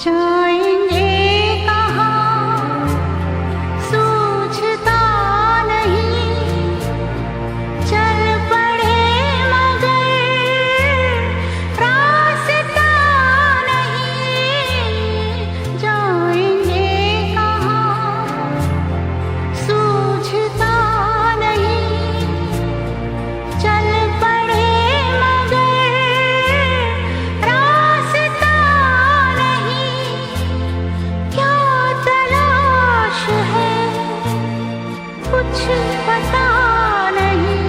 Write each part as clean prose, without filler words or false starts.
जाएंगे कहाँ सूझता नहीं, चल पड़े मगर रास्ता नहीं। जाएंगे कहाँ सूझता नहीं, चल पड़े मगर रास्ता नहीं। क्या तलाश है कुछ पता नहीं,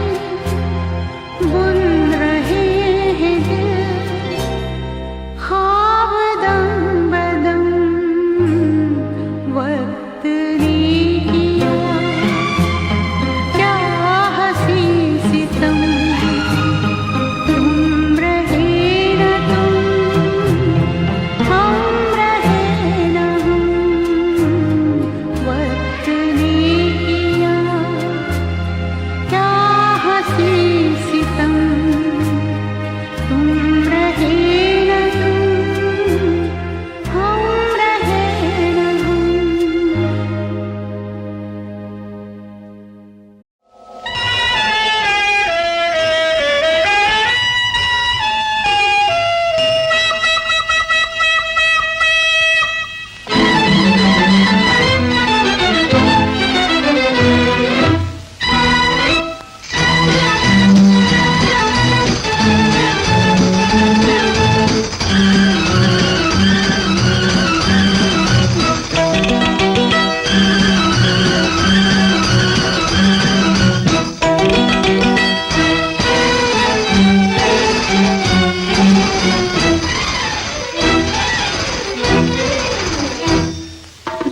बुन रहे हैं दिल ख्वाब दम बदम। वक्त ने किया क्या हंसी सितम, तुम रहे न तुम, हम रहे न हम। वक्त ने किया क्या हंसी सितम, तुम रहे न तुम, हम रहे न हम।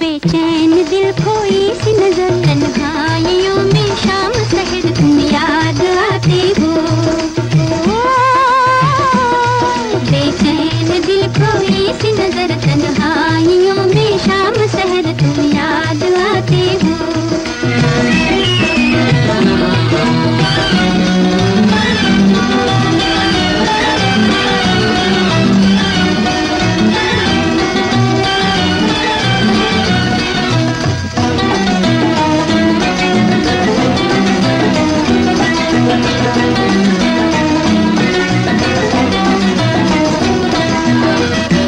बेचैन दिल खोई सी नजर, तन्हाइयों में शाम सहर तुम याद आते हो। बेचैन दिल खोई सी नजर, तन्हाइयों में शाम सहर तुम याद आते हो।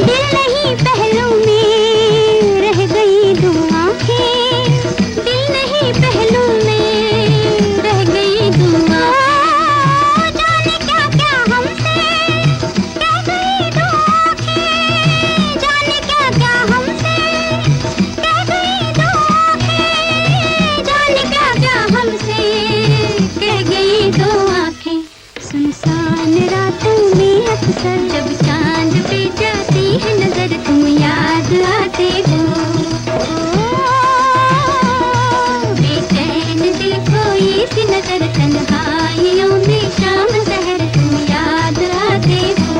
दिल नहीं पहलू में रह गई दो आँखें, दिल नहीं पहलू में रह गई दो आँखें। जाने क्या क्या हमसे कह गई दो आँखें, जाने क्या क्या हमसे कह गई दो आँखें, जाने क्या क्या हमसे कह गई दो आँखें। सुनसान रातों में अक्सर जब चांद पे जाती है नजर, तुम याद आते हो। बेचैन दिल खोई सी नजर, तन्हाइयों में शाम सहर तुम याद आते हो।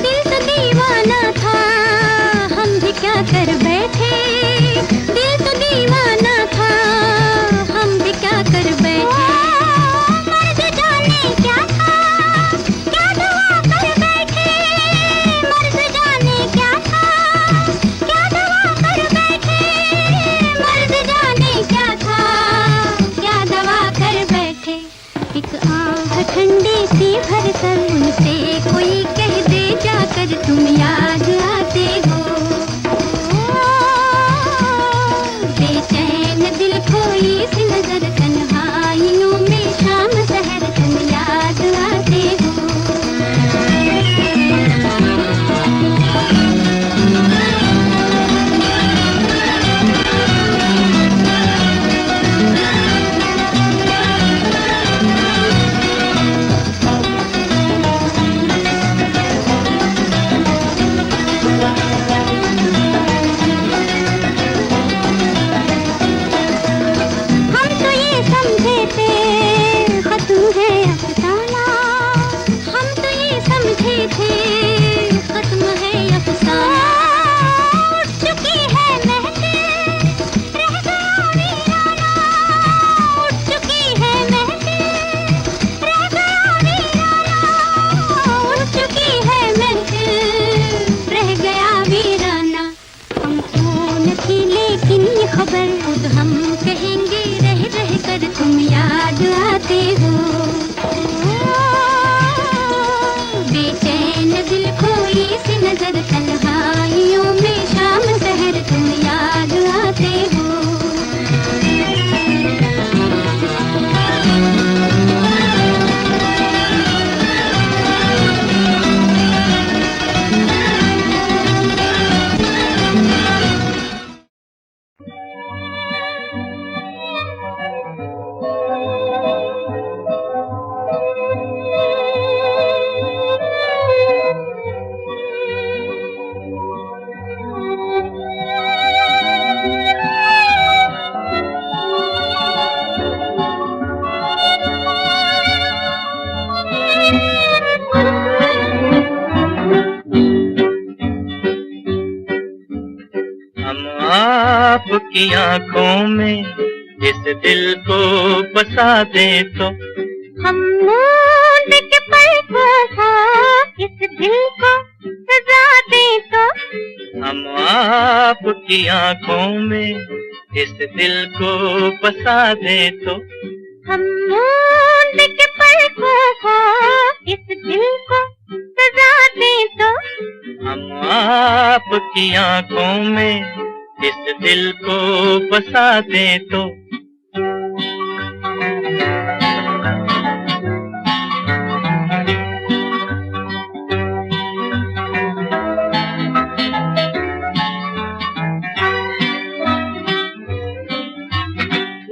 दिल तो दीवाना था, हम भी क्या कर बैठे। दिल तो दीवाना था, हम भी क्या कर बैठे। मर्द जाने क्या था, क्या दवा कर बैठे। मर्द जाने क्या था, क्या दवा कर बैठे। मर्द जाने क्या था, क्या दवा कर बैठे। एक आह ठंडी सी भर कर उनसे कोई कह दे जाकर, तुम याद आते हो। बेचैन दिल खोई सी नजर, तन्हाइयों में शाम सहर तुम याद आते हो। आपकी आंखों में इस दिल को बसा दे तो हम मूंद के पलकों को इस दिल को सजा दे तो हम आपकी आंखों में इस दिल को बसा दे तो हम मूंद के पलकों को इस दिल को सजा दे तो हम आपकी आंखों में इस दिल को बसा दे तो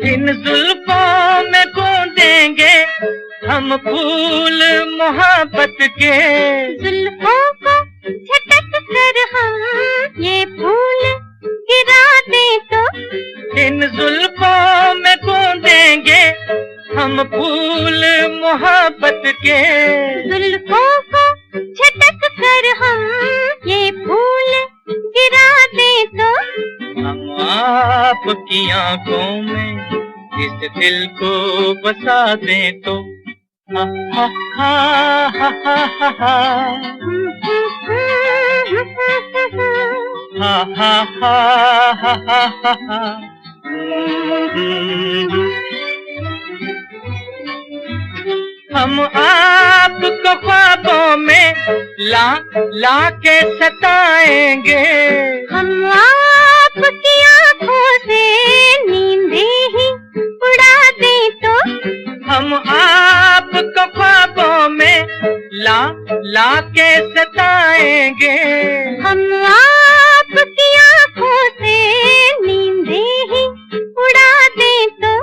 इन जुल्फों में गूंदेंगे हम फूल मोहब्बत के जुल्फों को झटक कर हम ये फूल गिरा दे तो इन जुल्फों में गूंदेंगे हम फूल मोहब्बत के जुल्फों को झटक कर हम ये फूल गिरा दे तो हम आपकी आंखों में इस दिल को बसा दे तो हा हा हा हा हा हा हा हा हा हा हा हम आपको ख्वाबों में ला ला के सताएंगे हम आपकी आँखों से नींदे ही उड़ा दे तो हम आपको ख्वाबों में ला ला के सताएंगे हम आपकी आँखों से नींदे ही उड़ा दे तो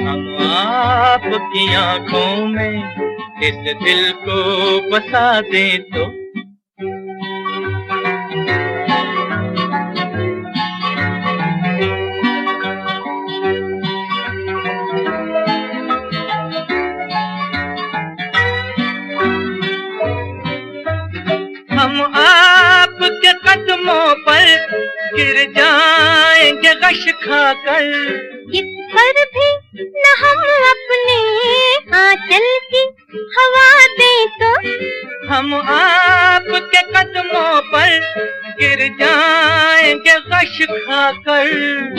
हम आपकी आंखों में इस दिल को बसा दे तो हम आपके कदमों पर गिर जाएंगे गश खाकर इस पर भी न हम अपने आंचल की हवा दे तो हम आपके कदमों पर गिर जाएंगे गश खाकर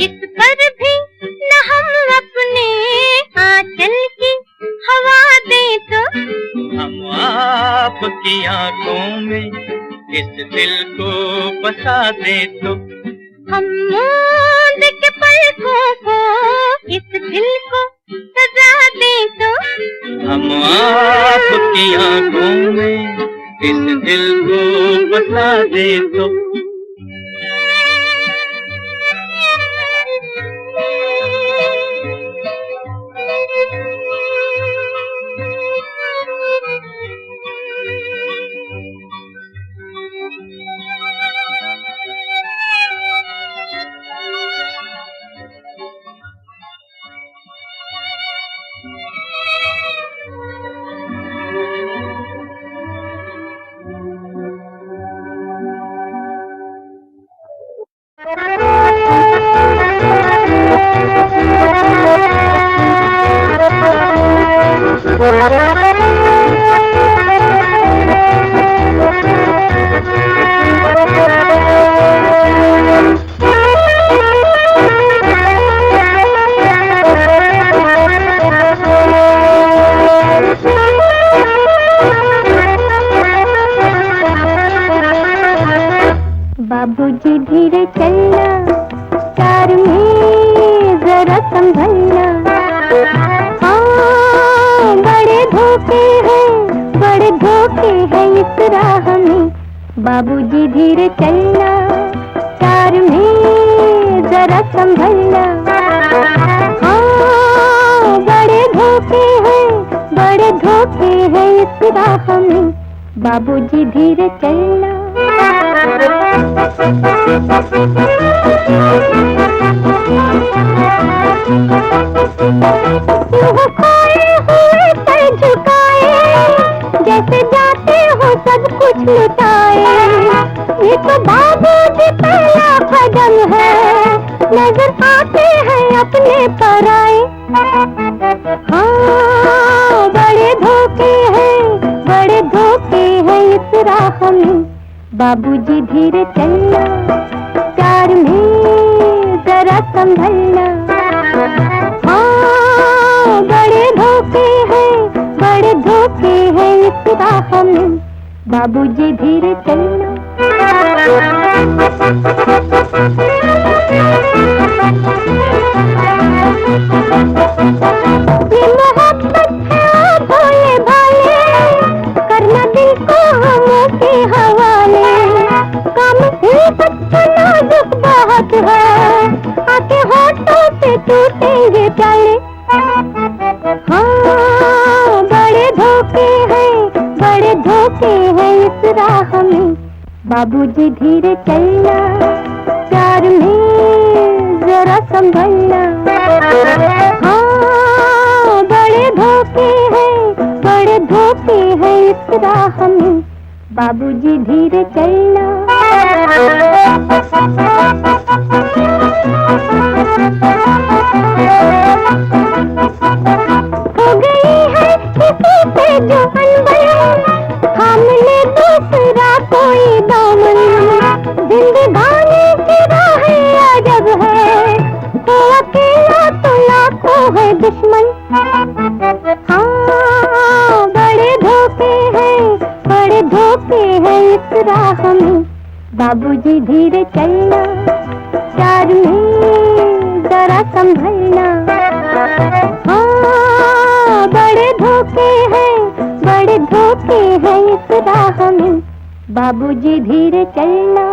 इस पर भी न हम अपने आंचल की हवा दे तो हम आपकी आंखों में इस दिल को बसा दे तो हम मूंद के पलकों को इस दिल को सजा दे तो हम आपकी आंखों में इस दिल को बसा दे तो बाबूजी धीरे चलना कार में जरा संभलना हाँ बड़े धोखे हैं इस राह में बाबूजी धीरे चलना कार में जरा संभलना हाँ बड़े धोखे हैं इस राह में बाबूजी धीरे चलना खोए हुए सर झुकाए जैसे जाते हो सब कुछ लुटाए ये तो बाबूजी पहला कदम है नजर आते हैं अपने पराए। हाँ बड़े धोखे हैं, बड़े धोखे हैं इस राह में। बाबूजी धीरे चलना, प्यार में जरा संभलना। हाँ बड़े धोखे हैं, बड़े धोखे हैं इस राह में। बाबूजी धीरे चलना। ये मोहब्बत है भोले भाले, करना दिल को हमों के हवाले। काम ही बच्चा नाजुक बहुत है, आके होठों से टूटेंगे प्याले। हाँ बड़े धोखे हैं, बड़े धोखे हैं इस राह में। बाबूजी धीरे चलना, प्यार में जरा संभलना। हाँ बड़े धोखे हैं, बड़े धोखे हैं इस राह में। बाबूजी धीरे चलना। हो गई है किसी से जो अनबन, हमने दूसरा कोई दामन। जिंदगानी की राहें अजब है, तो अकेला तो लाखों है दुश्मन। हाँ बड़े धोखे हैं, बड़े धोखे हैं इस राह में। बाबूजी धीरे चलना, प्यार में जरा संभलना। हाँ बड़े धोखे हैं, बड़े धोखे हैं इस राह में। बाबूजी धीरे चलना।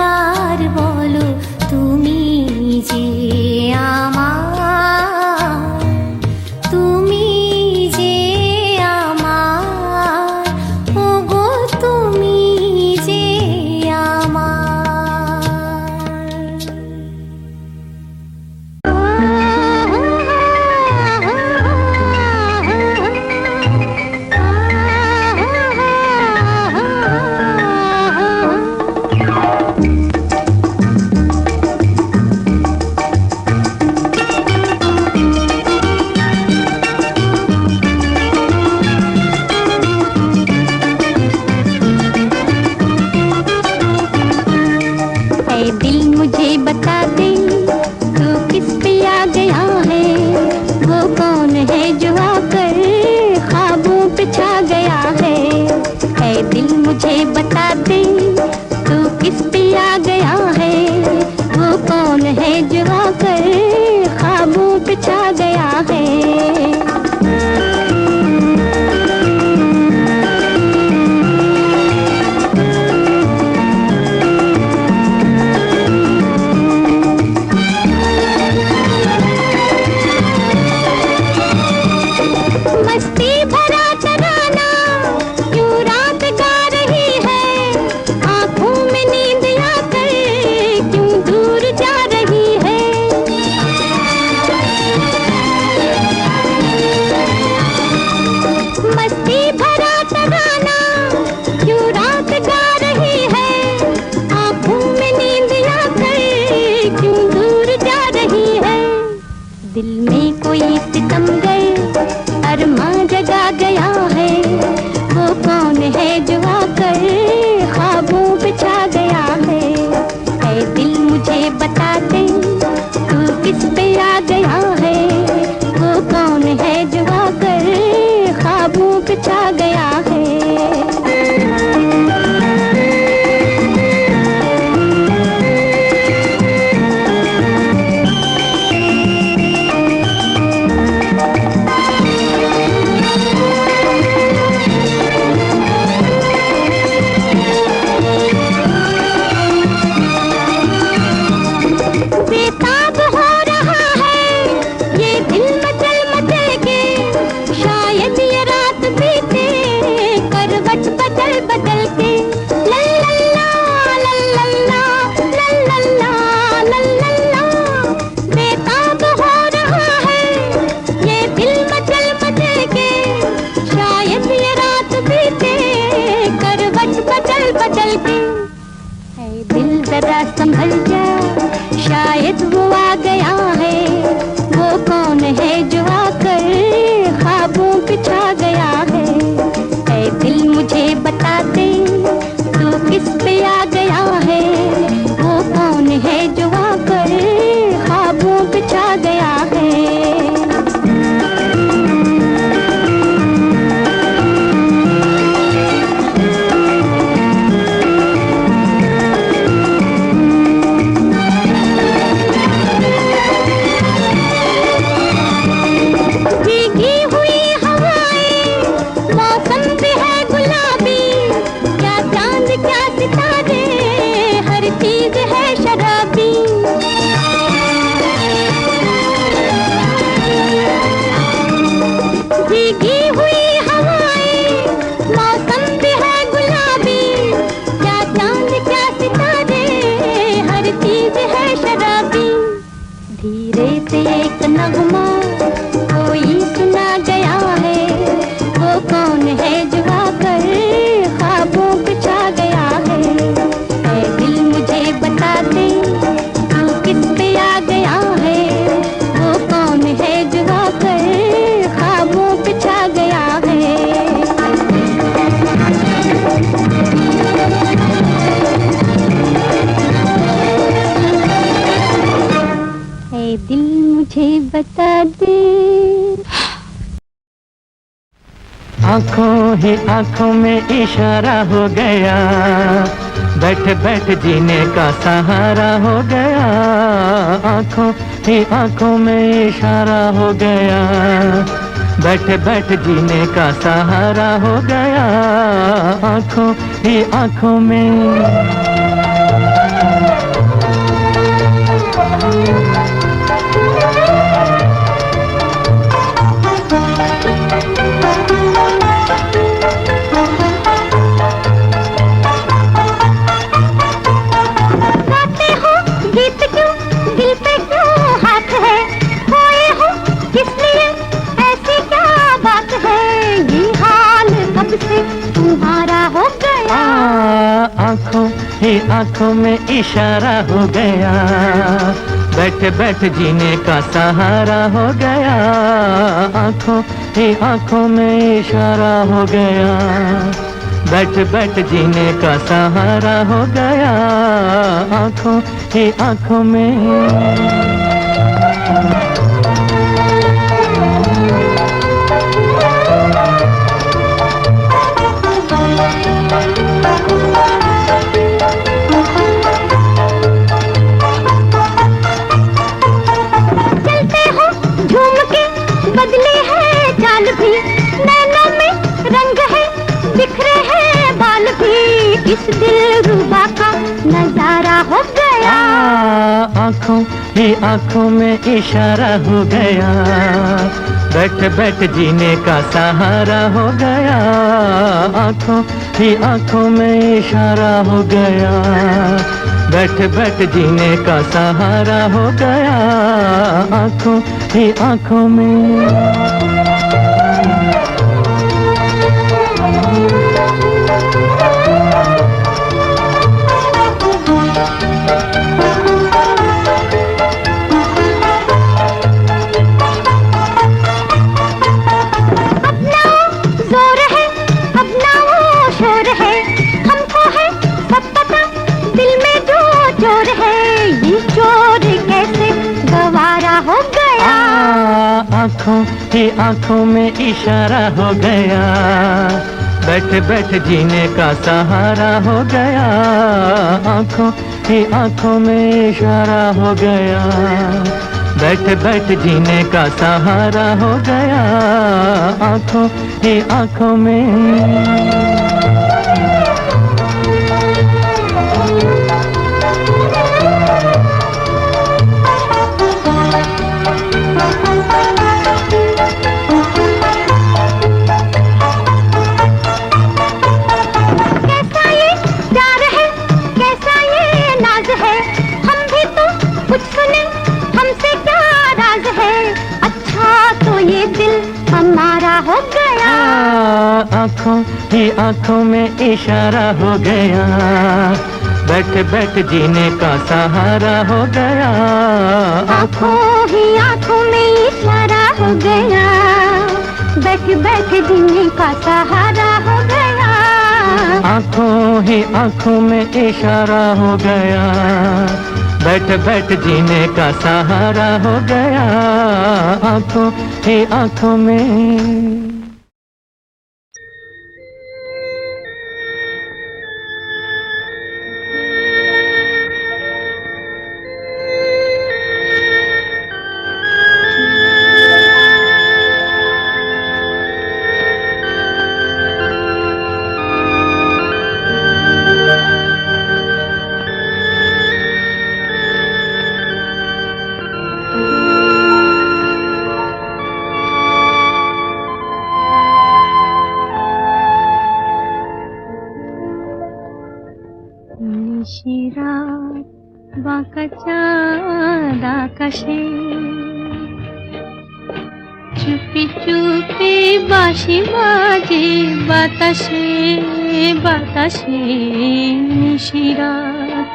একবার বলো তুমি যে আমার, তুমি যে আমার, ওগো তুমি যে दिल मुझे बता दे तू किस पे आ गया है, वो कौन है जो आकर ख्वाबों पे छा गया है। दिल मुझे बता दे तू किस पे आ गया है, वो कौन है जो आकर ख्वाबों पे छा गया है। दिल में कोई सितमगर अरमां जगा गया है, वो कौन है जो आकर ख्वाबों पे छा गया है। दिल मुझे बता दे तू किस पे आ गया है, वो कौन है जो आकर ख्वाबों पे छा गया है। बेताब हो रहा है ये दिल मचल मचल के, शायद ये रात बीते करवट बदल बदल के। लल्ला लल्ला लल्ला लल्ला, बेताब हो रहा है ये दिल मचल मचल के, शायद ये रात बीते करवट बदल बदल के। दिल जरा संभल जा शायद वो आ गया है, वो कौन है जो आकर ख्वाबों पे छा गया है। दिल मुझे बता दे तू किस पे आ गया है, वो कौन है जो आकर ख्वाबों पे छा गया है। भीगी हुई हवाएं, मौसम भी है गुलाबी, क्या चांद क्या सितारे, हर चीज है शराबी। धीरे से एक नगमा कोई सुना गया है, वो कौन है जो आकर ख्वाबों पे छा गया है। दिल मुझे बता दे तू किस पे आ गया है, वो कौन है जो आकर ख्वाबों पे छा गया है। दिल मुझे बता दे। आंखों ही आंखों में इशारा हो गया, बैठ बैठ जीने का सहारा हो गया। आंखों ही आंखों में इशारा हो गया, बैठ बैठ जीने का सहारा हो गया। आंखों ही आंखों में आंखों में इशारा हो गया, बैठ बैठ जीने का सहारा हो गया। आंखों ही आंखों में इशारा हो गया, बैठ बैठ जीने का सहारा हो गया। आंखों ही आंखों में। बदले है चाल भी, नैनों में रंग है, बिखरे हैं बाल भी, इस दिलरुबा का नजारा हो गया। आंखों ही आंखों में इशारा हो गया, बैठ बैठ जीने का सहारा हो गया। आंखों ही आंखों में इशारा हो गया, बैठ बैठ जीने का सहारा हो गया। आंखों ही आंखों में। आंखों ही आंखों में इशारा हो गया, बैठ बैठ जीने का सहारा हो गया। आंखों ही आंखों में इशारा हो गया, बैठ बैठ जीने का सहारा हो गया। आंखों ही आंखों में। हो गया आंखों ही आंखों में इशारा हो गया, बैठ बैठ जीने का सहारा हो गया। आंखों ही आंखों में इशारा हो गया, बैठ बैठ जीने का सहारा हो गया। आंखों ही आंखों में इशारा हो गया, बैठ बैठ जीने का सहारा हो गया। आंखों ही आंखों में। বাঁকা চাঁদ আকাশে চুপি চুপি বাঁশি বাজে বাতাসে বাতাসে নিশিরাত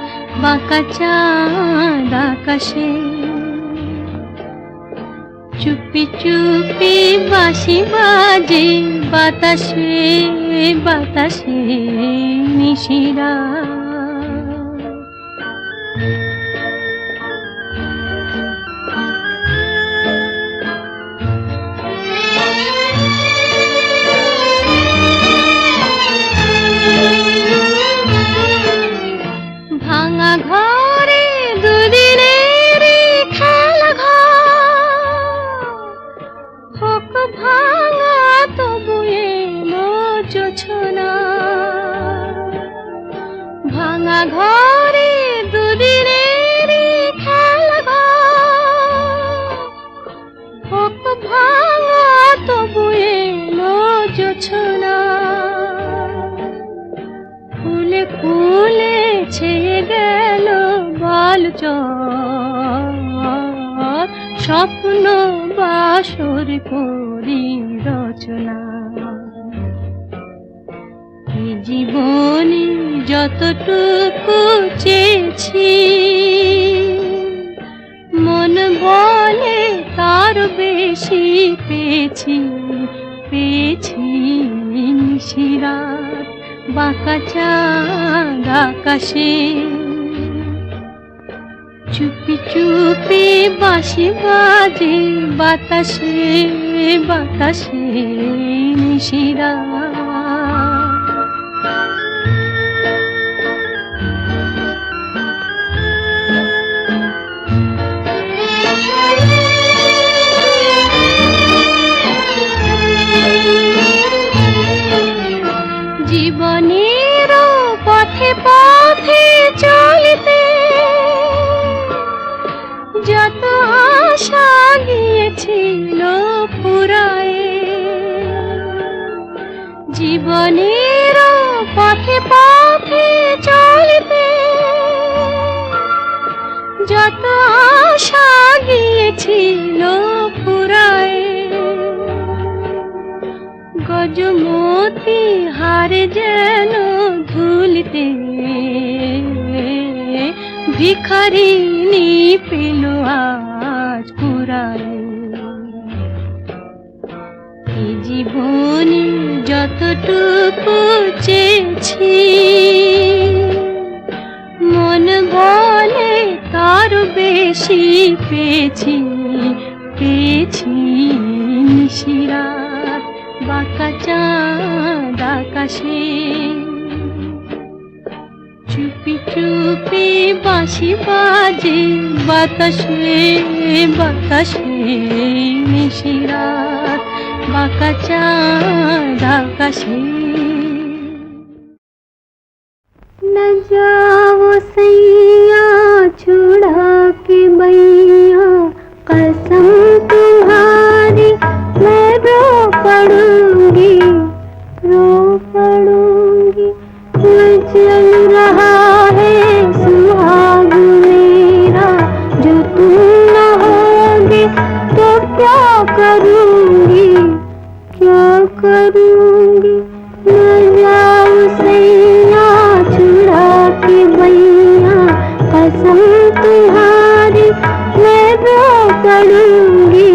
বাঁকা চাঁদ আকাশে চুপি চুপি বাঁশি বাজে বাতাসে বাতাসে নিশিরাত। ভাঙা ঘরে দুদিনের খেলা ঘর হোক ভাঙা তবু এলো জোছনা। ভাঙা ঘরে দুদিনের খেলা ঘর হোক ভাঙা তবু এলো জোছনা। ফুলে ফুলে ছেয়ে গেল বালুচর স্বপ্ন বাসর করি রচনা। জীবনে যতটুকু চেয়েছি মন বলে তার বেশি পেয়েছি পেয়েছি নিশিরাত বাঁকা চাঁদ আকাশে চুপি চুপি বাঁশি বাজে বাতাসে বাতাসে নিশিরাত জীবনের পথে পথে চলতে যত আশা গিয়েছিল ফুরায়ে জীবনের পথে পথে চলতে যত আশা গিয়েছিল ফুরায়ে গজমতি হার যেন ধুলিতে ভিখারিনী পেল আজ কুড়ায় এই জীবনে যতটুকু চেয়েছি মন বলে তার বেশি পেয়েছি পেয়েছি নিশিরাত বাঁকা চাঁদ আকাশে চুপি চুপি বাঁশি বাজে বাতাসে বাতাসে নিশিরাত বাঁকা চাঁদ আকাশে न जाओ सैया छुड़ा के बैया कसम तुम्हारी मैं रो पड़ूंगी जल रहा है सुहाग मेरा जो तुम न होगे तो क्या करूंगी न जाओ सैया छुड़ा के बैया कसम तुम्हारी मैं रो पड़ूंगी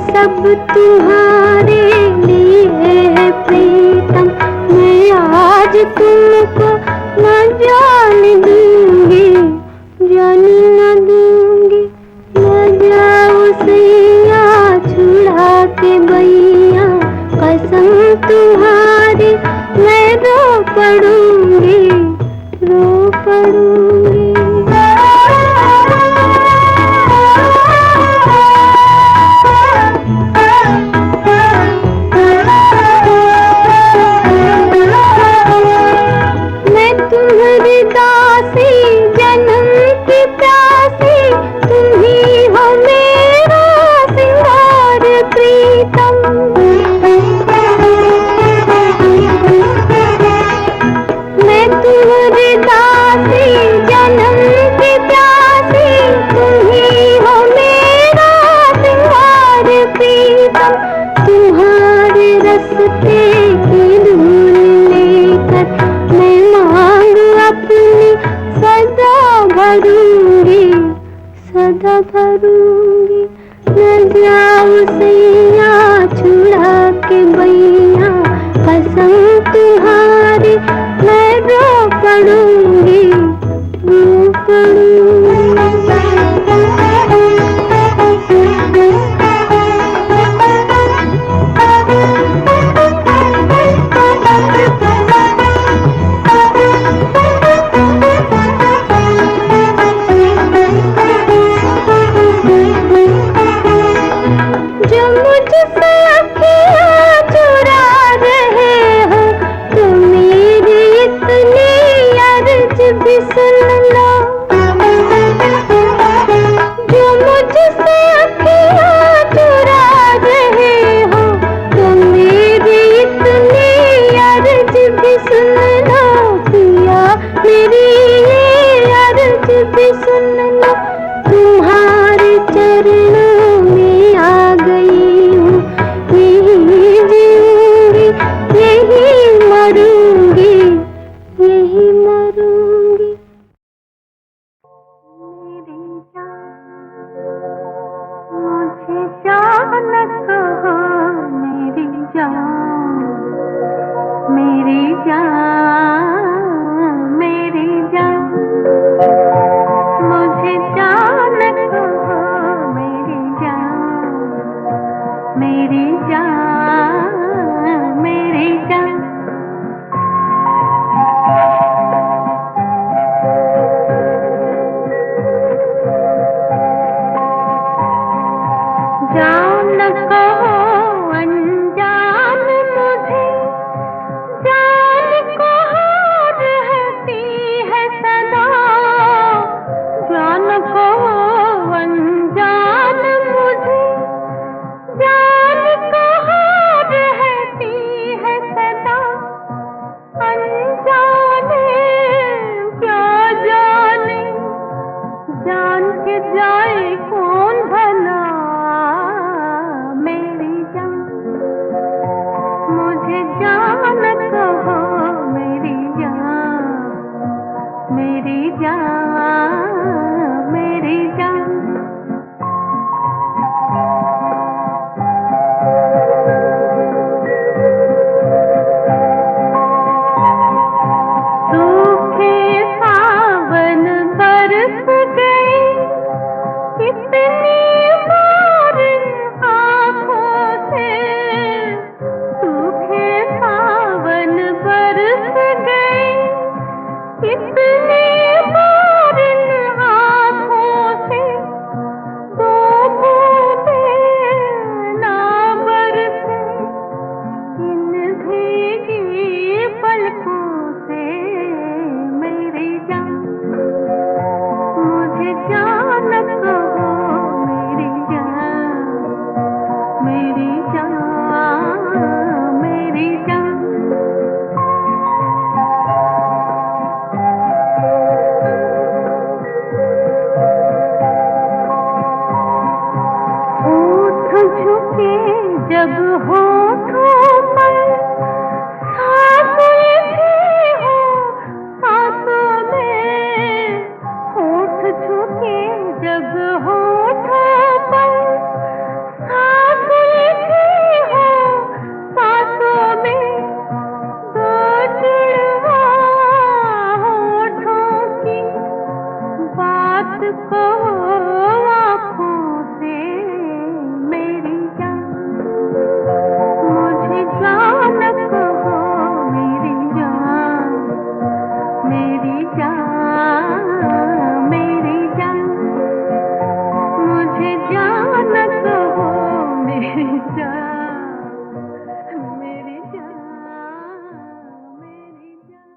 सब तुम्हारे लिए है प्रीतम मैं आज तुमको न जान दूंगी न जाओ सैया छुड़ा के बैया कसम तुम्हारी मैं रो पड़ूंगी तुम्हारे रस्ते की धूल लेकर मैं मांग अपनी सदा भरूंगी न जाओ सैया छुड़ा के बैया कसम तुम्हारी मैं रो पड़ूंगी भी सुन लो, तुम्हारे चरणों में आ गई हूँ। यही जीऊंगी, यही मरूंगी, यही मरूंगी। मेरी जान, मुझे जान कहो, मेरी जान, मेरी जान, मेरी जान, मुझे जान कहो, मेरी जान, मेरी जान, मेरी जान। जान कहो अनजान मुझे, जान कहो रहती है सदा। जान कहो अनजान मुझे, जान कहो रहती है सदा। अनजाने क्या जाने, जान के जाए कौन भला। मेरी जान, मुझे जान कहो, मेरी जान, मेरी जान, मेरी जान। सूखे सावन बरस गए, कितनी बार आँखों से। सूखे सावन बरस गए, कितनी बार आँखों से। दो बूंदें ना बरसे इन भीगी पलकों से। मेरी जान, मुझे जान कहो, मेरी जान, मेरी जान, मेरी जान। होठ झुके जब होठों पर, सांस उलझी हो सांसों में। होठ झुके जब होठों पर, सांस उलझी हो सांसों में। दो जुड़वा होठों की बात कहो आँखों से। मेरी जान, मुझे जान कहो, मेरी जान, मेरी जान, मेरी जान। मुझे जान कहो, मेरी जान, मेरी जान, मेरी जान।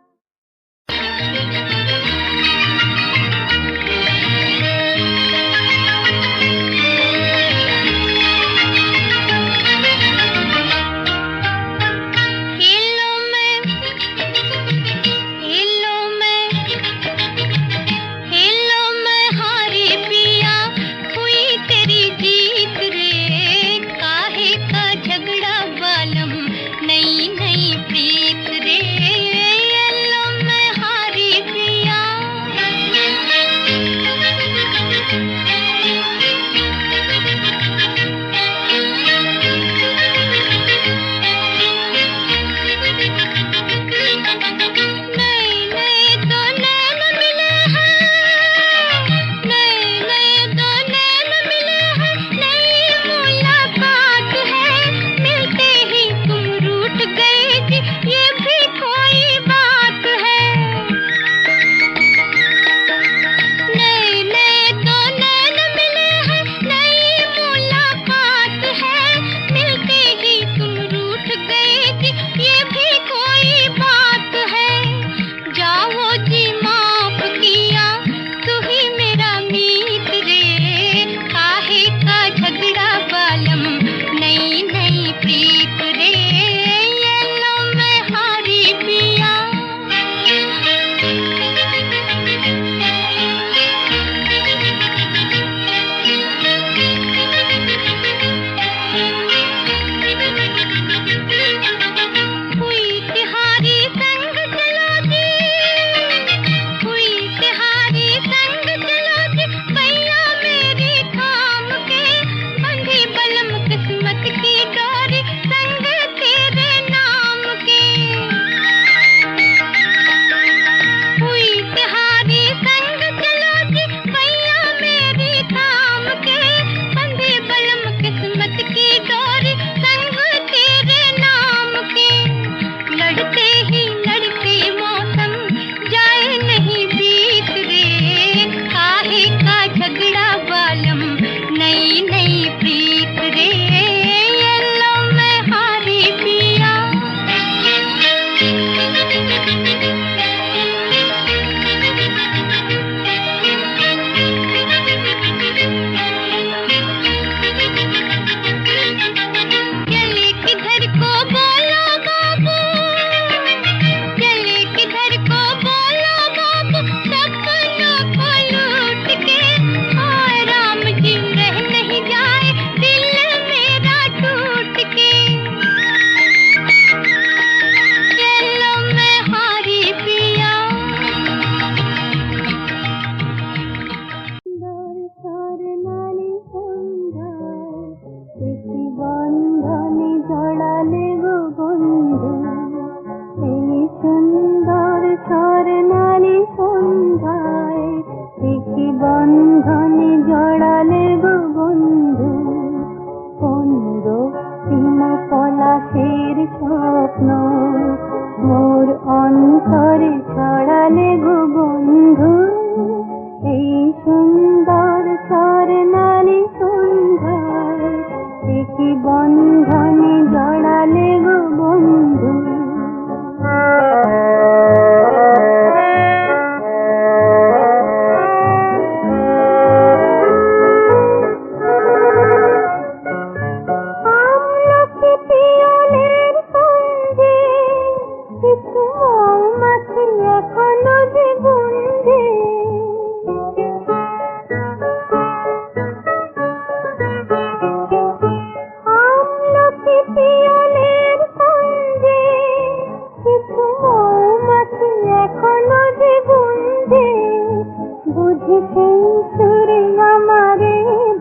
সেই সুরে আমারে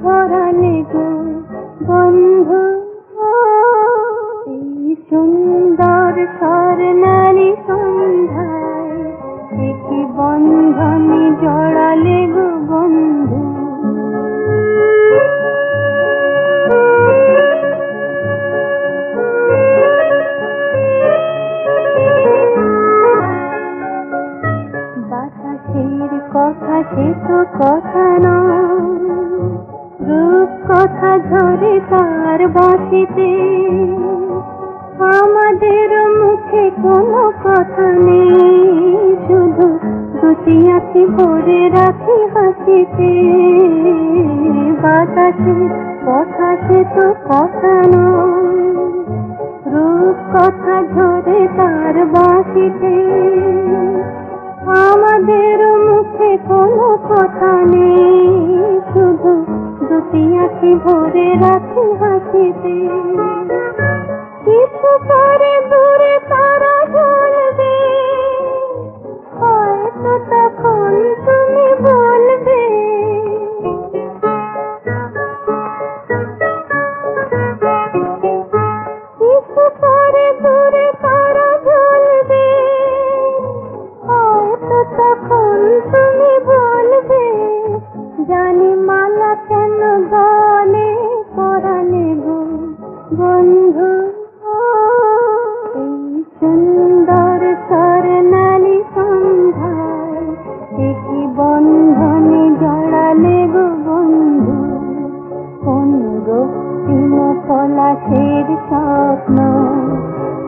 ভরালে গো বন্ধু। এই সুন্দর স্বর্ণালী সন্ধ্যায় কি বন্ধনে জড়ালে গো বন্ধু। বাতাসের কথা সে তো কথা নয়, রূপ কথা ঝরে তার বাঁশিতে। আমাদের মুখে কোনো কথা নেই, শুধু দুটি আঁখি ভরে রাখি হাসিতে। বাতাসের কথা সে তো কথা নয়, রূপ কথা ঝরে তার বাঁশিতে। আমাদের মুখে কোনো কথা নেই, শুধু দুটি আঁখি ভরে রাখি হাসিতে। কিছু পরে দূরে তারা জ্বলবে, হয়তো তখন তুমি বলবে কিছু পরে দূরে তারা জ্বলবে, হয়তো তখন তুমি বলবে জানি মালা কেন গলে পরালে গো বন্ধু। এই সুন্দর স্বর্ণালী সন্ধ্যায় কি বন্ধনে জড়ালে গো বন্ধু। কোন রক্তিম পলাশের স্বপ্ন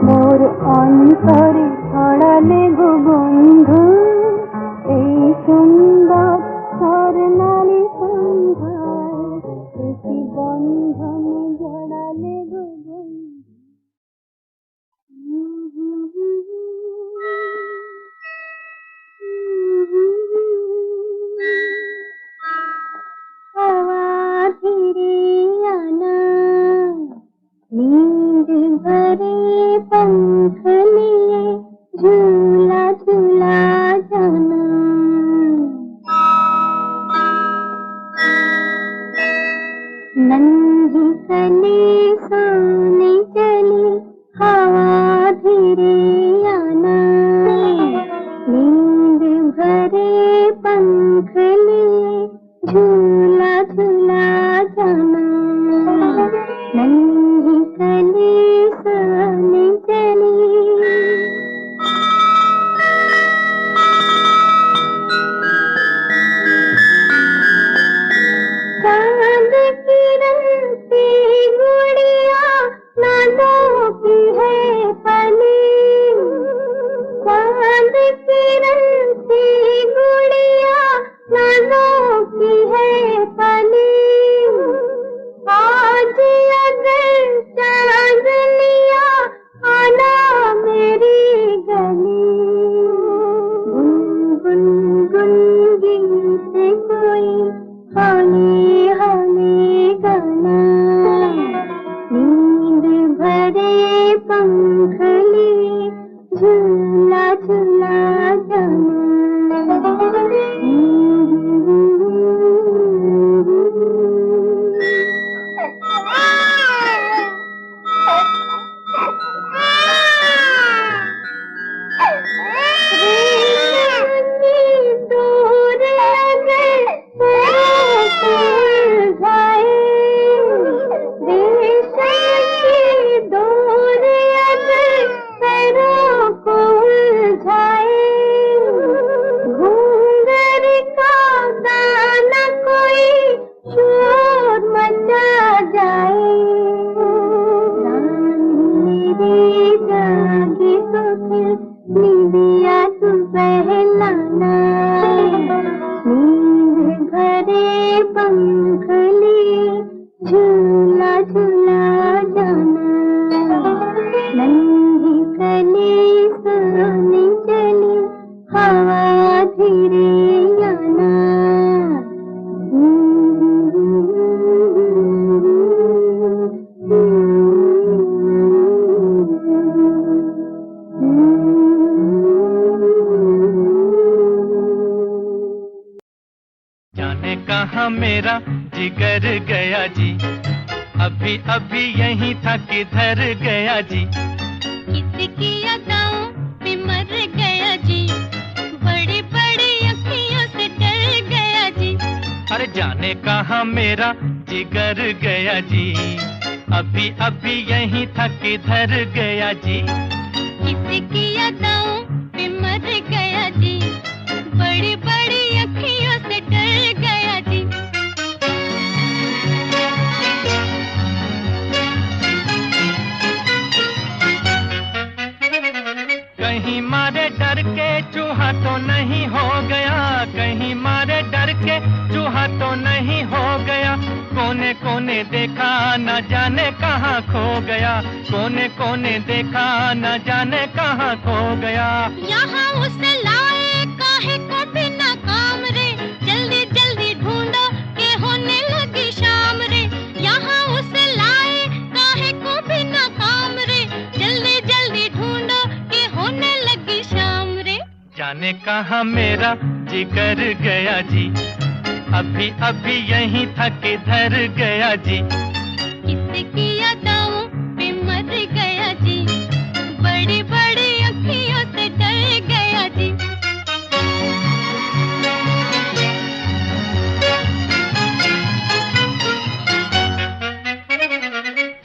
মোর অন্তরে ছড়ালে গো বন্ধু। এই সুন্দর স্বর্ণালী সন্ধ্যায় কি বন্ধনে জড়ালে গো বন্ধু। हवा धीरे आना, नींद भरे पंख लिए झूला झूला जाना। नन्ही कली सोने चली, हवा धीरे आना, नींद भरे पंख लिए झूला झूला जाना। नन्ही कली सोने चली। चांद किरण सी गुड़िया नादों की है पली। चांद किरण सी गुड़िया नादों की है पली। आज अगर चांद लिया आना मेरी गली। गुन गुन गुन गीत कोई हौले हौले गाना। नींद भरे पंख लिए झूला झूला जाने कहाँ मेरा जिगर गया जी, अभी अभी यहीं था किधर गया जी। किसकी अदाओं पे मर गया जी, बड़ी बड़ी अखियों से डर गया जी। अरे जाने कहाँ मेरा जिगर गया जी, अभी अभी यहीं था किधर गया जी। किसकी अदाओं पे मर गया जी, बड़ी बड़ी अखियों से डर गया जी। कहीं मारे डर के चूहा तो नहीं हो गया, कहीं मारे डर के चूहा तो नहीं हो गया। कोने कोने देखा न जाने कहाँ खो गया, कोने कोने देखा न जाने कहाँ खो गया। यहाँ उसे लाए काहे को बिना काम रे, जल्दी जल्दी ढूंढो के होने लगी शाम रे। यहाँ उसे लाए काहे को बिना काम रे, जल्दी जल्दी ढूंढो के होने लगी शाम रे। जाने कहाँ मेरा जिगर गया जी, अभी अभी यहीं था किधर गया जी। किसकी अदाओं पे मर गया जी, बड़ी बड़ी अखियों से डर गया जी।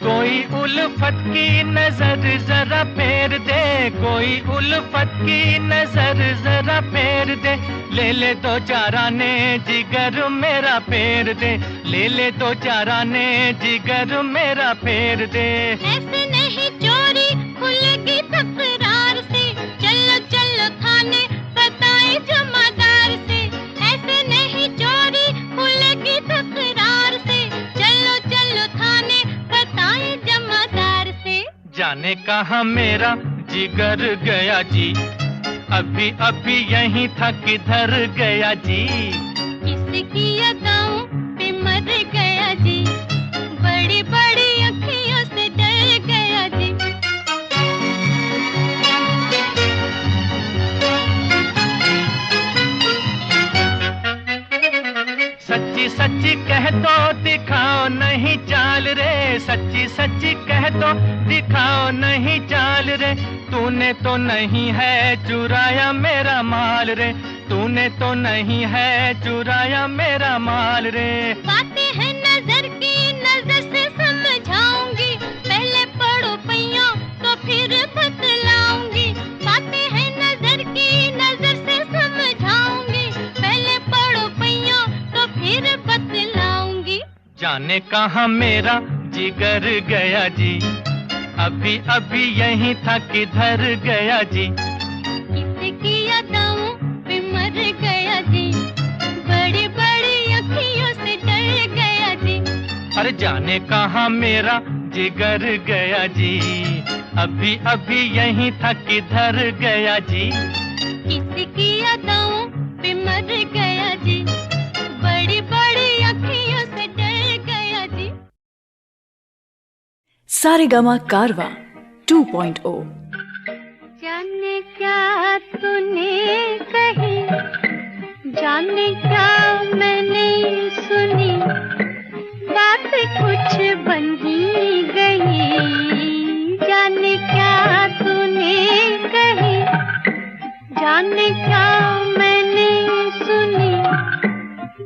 कोई उल्फत की नजर जरा फेर दे, कोई उल्फत की नजर जरा फेर दे। ले ले दो चार आने जिगर मेरा फेर दे, ले ले दो चार आने जिगर मेरा फेर दे। ऐसे नहीं चोरी खुलेगी तकरार से, चलो चलो थाने बताए जमादार से। ऐसे नहीं चोरी खुलेगी तकरार से, चलो चलो थाने बताए जमादार से। जाने कहाँ मेरा जिगर गया जी, अभी अभी यहीं था किधर गया जी। किसकी अदाओं पे मर गया जी, बड़ी बड़ी अखियों से डर गया जी। सच्ची सच्ची कह दो दिखाओ नहीं चाल रे, सच्ची सच्ची कह दो दिखाओ नहीं चाल रे। तूने तो नहीं है चुराया मेरा माल रे, तूने तो नहीं है चुराया मेरा माल रे। बातें हैं नजर की, नजर से समझाऊंगी, पहले पढ़ो पैया तो फिर बतलाऊंगी। बातें हैं नजर की, नजर से समझाऊंगी, पहले पढ़ो पैया तो फिर बतलाऊंगी। जाने कहाँ मेरा जिगर गया जी, अभी अभी यहीं था किधर गया जी। किसकी अदाओं पे मर गया जी, बड़ी बड़ी अखियों से डर गया जी। अरे जाने कहाँ मेरा जिगर गया जी, अभी अभी यहीं था किधर गया जी। किसकी अदाओं पे मर गया जी, बड़ी बड़ी अखियों से डर गया जी। सारेगामा कारवा 2.0। जाने क्या तूने कही, जाने क्या मैंने सुनी, बात कुछ बन ही गई। जाने क्या तूने कही, जाने क्या मैंने सुनी,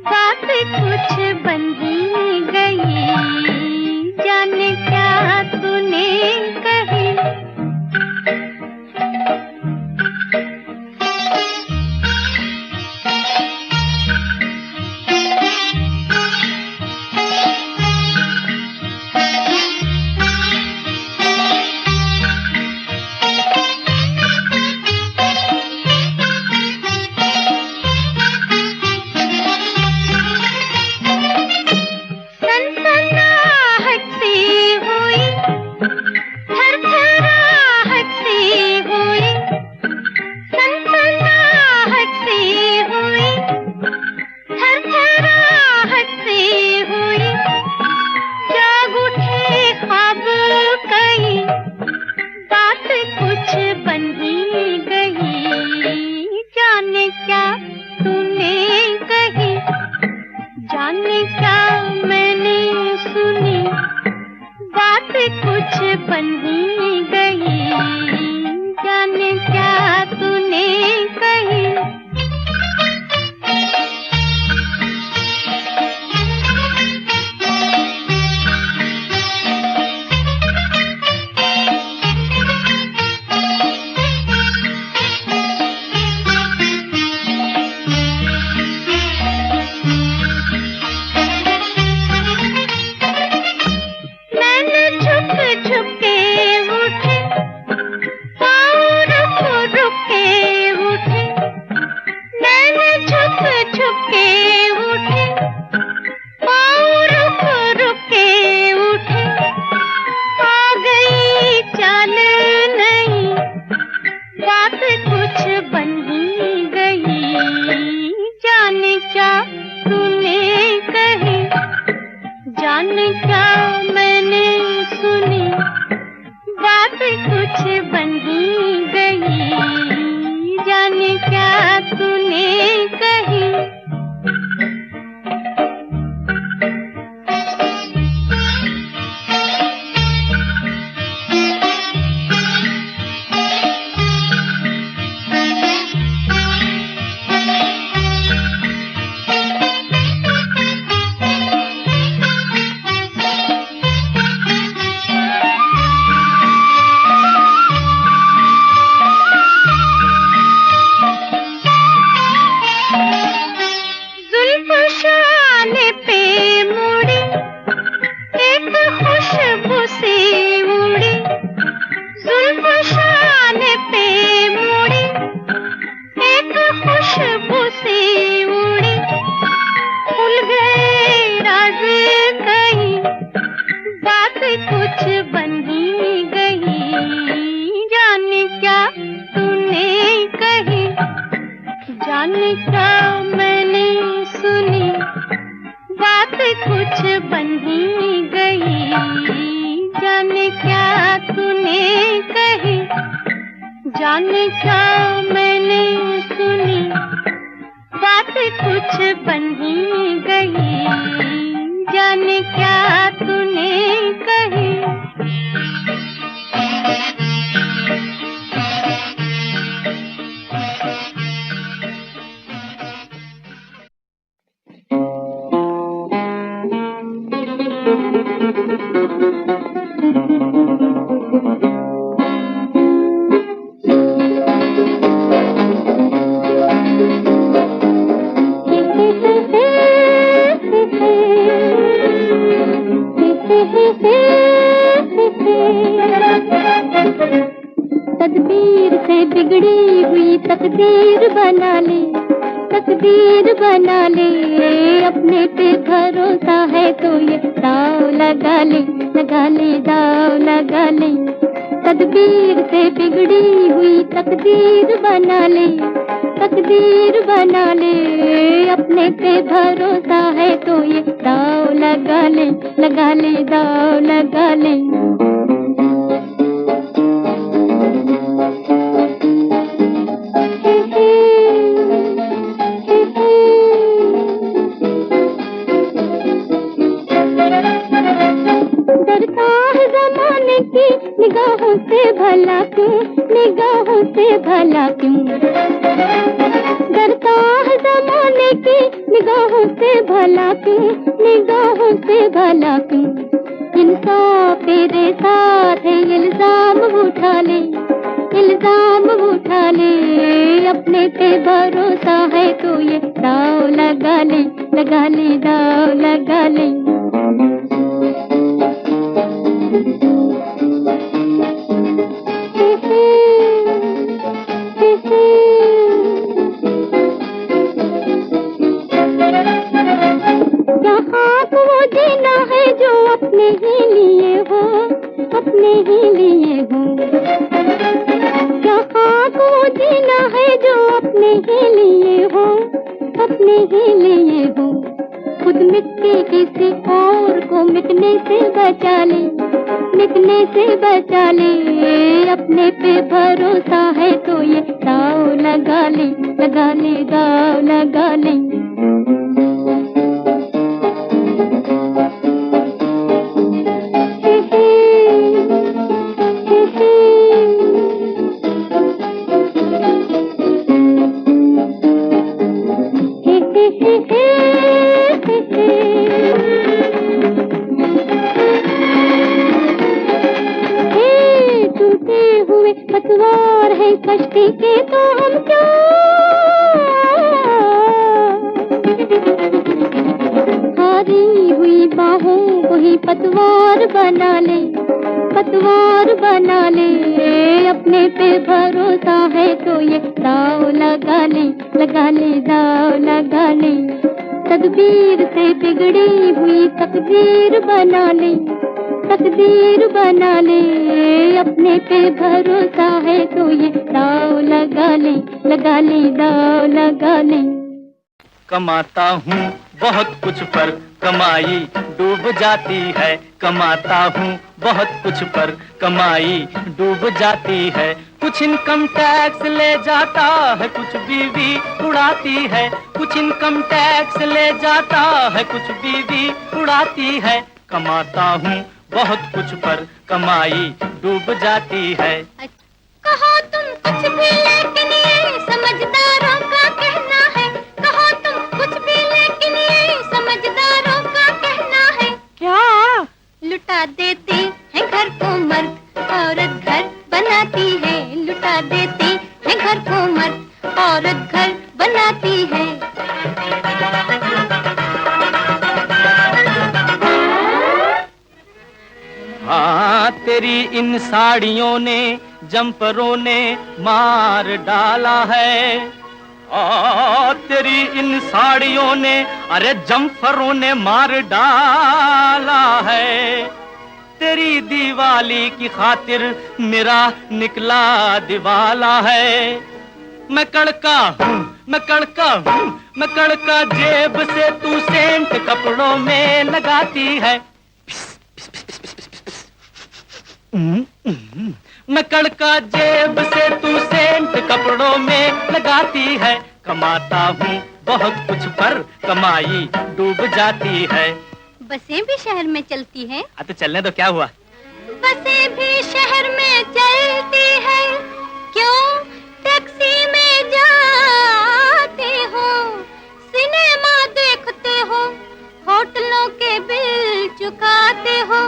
बात कुछ बन ही गई। जाने क्या तूने कही। जाने क्या मैंने सुनी, बात कुछ बन ही गई, जाने क्या तूने कही। जाने क्या मैंने सुनी, बात कुछ बन ही गई, जाने क्या तूने कही। कुछ बन ही गई, जाने क्या तूने कही। जाने क्या मैंने सुनी, बात कुछ बन ही गई, जाने क्या तूने कही। जाने क्या मैंने सुनी, बात कुछ बन ही गई, जाने क्या तूने कही। तकदीर से बिगड़ी हुई तकदीर बना ले, तकदीर बना ले, अपने पे भरोसा है तो ये दाव लगा ले, लगा ले, दाव लगा ले। तकदीर से बिगड़ी हुई तकदीर बना ले, तकदीर बना ले, अपने पे भरोसा है तो ये दाव लगा ले, लगा ले, दाव लगा ले। डरता है ज़माने की निगाहों से भला क्यों, निगाहों से भला क्यों। डरता है ज़माने की निगाहों से भला क्यों, निगाहों से भला क्यों। इंसाफ तेरे साथ है, इल्जाम उठा ले, इल्जाम उठा ले, अपने पे भरोसा है तो ये दाव लगा ले, लगा ले, दाव लगा ले। यहाँ वो जीना है जो अपने ही लिए हो, अपने ही लिए हो। यहाँ वो जीना है जो अपने ही लिए हो, अपने ही लिए हो। खुद मिट के किसी और को मिटने से बचा ले, मिटने से बचा ले, अपने पे भरोसा है तो ये दाव लगा ले, लगा ले, दाव लगा ले। कश्ती के तो हम क्या, हारी हुई बाहों को ही पतवार बना ले, पतवार बना ले। अपने पे भरोसा है तो ये दाव लगा ले, लगा ले, दाव लगा ले। तदबीर से बिगड़ी हुई तकदीर बना ले, तकदीर बना ले। अपने पे भरोसा है तो ये दाव लगा ले, लगा ले, दाव लगा ले। कमाता हूँ बहुत कुछ पर कमाई डूब जाती है, कमाता हूँ बहुत कुछ पर कमाई डूब जाती है। कुछ इनकम टैक्स ले जाता है, कुछ बीवी उड़ाती है, कुछ इनकम टैक्स ले जाता है, कुछ बीवी उड़ाती है। कमाता हूँ बहुत कुछ पर कमाई डूब जाती है। कहो तुम कुछ भी लेकिन ये समझदारों का कहना है, कहो तुम कुछ भी लेकिन ये समझदारों का कहना है। क्या? लुटा देते हैं घर को मर्द, औरत घर बनाती है। लुटा देते हैं घर को मर्द, औरत घर बनाती है। हाँ तेरी इन साड़ियों ने जंपरों ने मार डाला है, तेरी इन साड़ियों ने अरे जंफरों ने मार डाला है। तेरी दिवाली की खातिर मेरा निकला दिवाला है। मैं कड़का हूँ, मैं कड़का हूँ, मैं कड़का जेब से तू सेंट कपड़ों में लगाती है। मैं कड़का जेब से तू सेंट कपड़ों में लगाती है। कमाता हूँ बहुत कुछ पर कमाई डूब जाती है। बसें भी शहर में चलती हैं। तो चलने तो क्या हुआ? बसें भी शहर में चलती है, क्यों टैक्सी में जाते हो, सिनेमा देखते हो, होटलों के बिल चुकाते हो।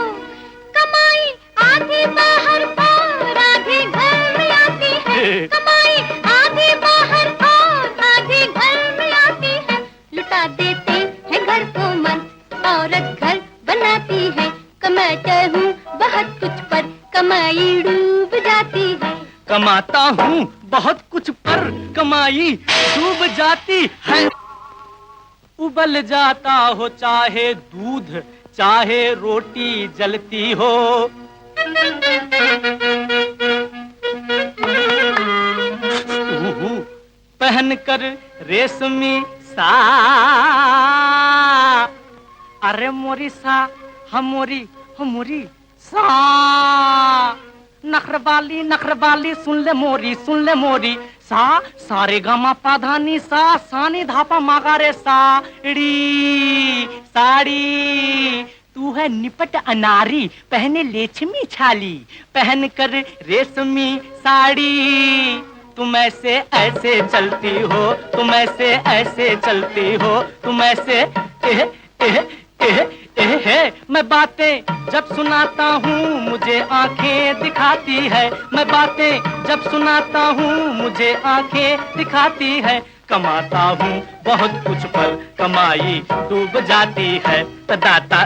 कमाई आधी बाहर और आधी घर में आती है, कमाई आधी बाहर और आधी घर में आती है। लुटा देते हैं घर को मर्द, औरत घर बनाती है। कमाता हूँ बहुत कुछ पर कमाई डूब जाती है। कमाता हूँ बहुत कुछ पर कमाई डूब जाती है। उबल जाता हो चाहे दूध, चाहे रोटी जलती हो। पहनकर रेशमी सा, अरे मोरी सा, हमोरी हमोरी सा। नखरबाली नखरबाली सुन ले मोरी, सुन ले मोरी सा। सारे गामा पाधानी सा, सानी धापा मागारे साड़ी साड़ी। तू है निपट अनारी, पहने लेछमी छाली, पहन कर रेशमी साड़ी। तुम ऐसे ऐसे चलती हो, तुम ऐसे ऐसे चलती हो, तुम ऐसे एह एह एह एह है। मैं बातें जब सुनाता हूँ मुझे आंखें दिखाती है, मैं बातें जब सुनाता हूँ मुझे आंखें दिखाती है। कमाता हूँ बहुत कुछ पर कमाई डूब जाती है। दाता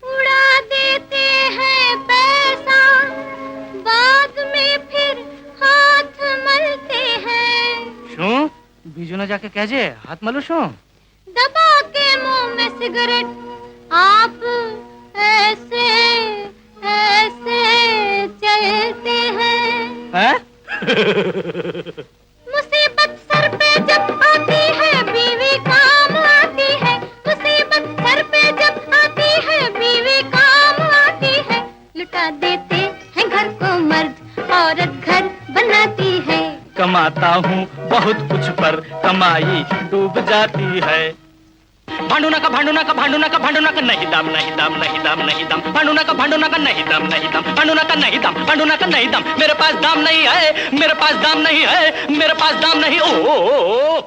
उड़ा देते हैं पैसा, बाद में फिर हाथ मलते हैं। शू बीजू न जाके कहजे हाथ मलो शू। दबा के मुंह में सिगरेट आप ऐसे ऐसे चलते हैं। मुसीबत सर पे जब आती है बीवी काम आती है, मुसीबत सर पे जब आती है बीवी काम आती है। लुटा देते हैं घर को मर्द, औरत घर बनाती है। कमाता हूँ बहुत कुछ पर कमाई डूब जाती है। भांडूना का भांडूना का भांडूना का भांडूना का नहीं दाम, नहीं दाम, नहीं दाम, नहीं दाम। भांडूना का भांडूना का नहीं दाम, नहीं दाम। भांडूना का नहीं दाम, भांडूना का नहीं दाम। मेरे पास दाम नहीं है, मेरे पास दाम नहीं है, मेरे पास दाम नहीं। ओ